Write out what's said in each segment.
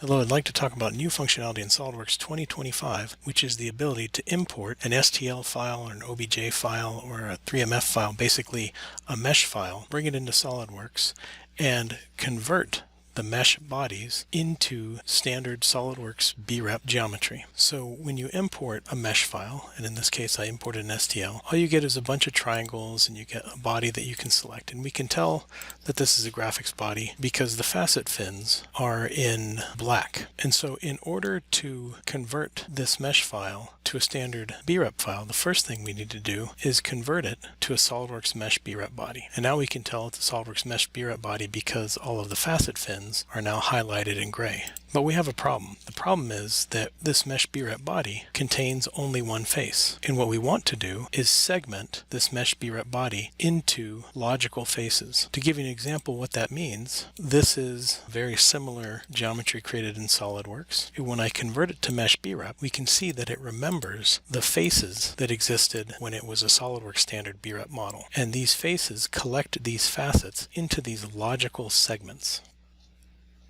Hello, I'd like to talk about new functionality in SOLIDWORKS 2025, which is the ability to import an STL file or an OBJ file or a 3MF file, basically a mesh file, bring it into SOLIDWORKS, and convert the mesh bodies into standard SOLIDWORKS Brep geometry. So when you import a mesh file, and in this case I imported an STL, all you get is a bunch of triangles and you get a body that you can select. And we can tell that this is a graphics body because the facet fins are in black. And so in order to convert this mesh file to a standard Brep file, the first thing we need to do is convert it to a SOLIDWORKS mesh Brep body. And now we can tell it's a SOLIDWORKS mesh Brep body because all of the facet fins are now highlighted in gray. But we have a problem. The problem is that this mesh Brep body contains only one face. And what we want to do is segment this mesh Brep body into logical faces. To give you an example what that means, this is very similar geometry created in SOLIDWORKS. When I convert it to mesh Brep, we can see that it remembers the faces that existed when it was a SOLIDWORKS standard Brep model. And these faces collect these facets into these logical segments.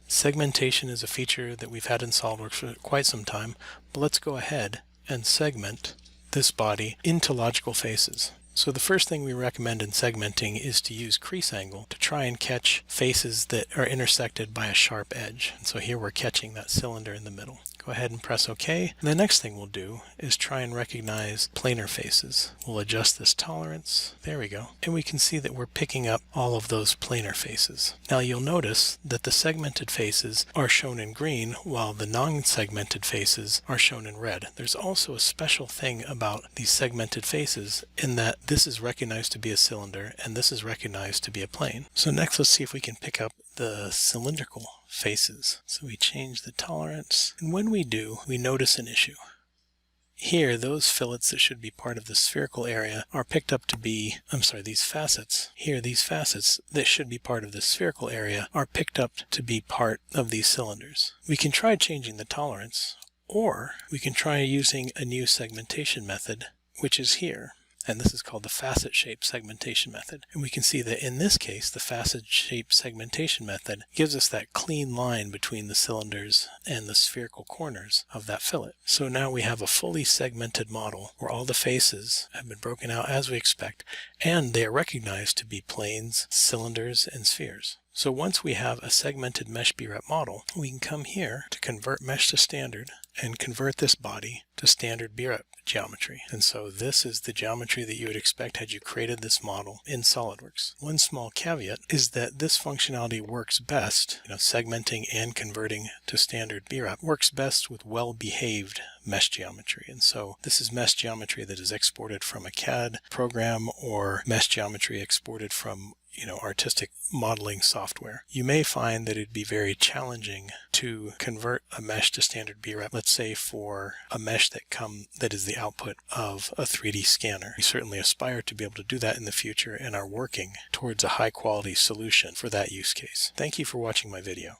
Segmentation is a feature that we've had in SOLIDWORKS for quite some time, but let's go ahead and segment this body into logical faces. So the first thing we recommend in segmenting is to use crease angle to try and catch faces that are intersected by a sharp edge. And so here we're catching that cylinder in the middle. Go ahead and press OK. And the next thing we'll do is try and recognize planar faces. We'll adjust this tolerance. There we go. And we can see that we're picking up all of those planar faces. Now you'll notice that the segmented faces are shown in green while the non-segmented faces are shown in red. There's also a special thing about these segmented faces in that this is recognized to be a cylinder and this is recognized to be a plane. So next let's see if we can pick up the cylindrical faces. So we change the tolerance, and when we do, we notice an issue. Here, those fillets that should be part of the spherical area are picked up to be, these facets. Here, these facets that should be part of the spherical area are picked up to be part of these cylinders. We can try changing the tolerance, or we can try using a new segmentation method, which is here. And this is called the facet shape segmentation method. And we can see that in this case, the facet shape segmentation method gives us that clean line between the cylinders and the spherical corners of that fillet. So now we have a fully segmented model where all the faces have been broken out as we expect, and they are recognized to be planes, cylinders, and spheres. So once we have a segmented mesh Brep model, we can come here to convert mesh to standard and convert this body to standard Brep geometry. And so this is the geometry that you would expect had you created this model in SOLIDWORKS. One small caveat is that this functionality works best, segmenting and converting to standard Brep works best with well-behaved mesh geometry. And so this is mesh geometry that is exported from a CAD program or mesh geometry exported from artistic modeling software. You may find that it'd be very challenging to convert a mesh to standard Brep, let's say for a mesh that is the output of a 3D scanner. We certainly aspire to be able to do that in the future and are working towards a high quality solution for that use case. Thank you for watching my video.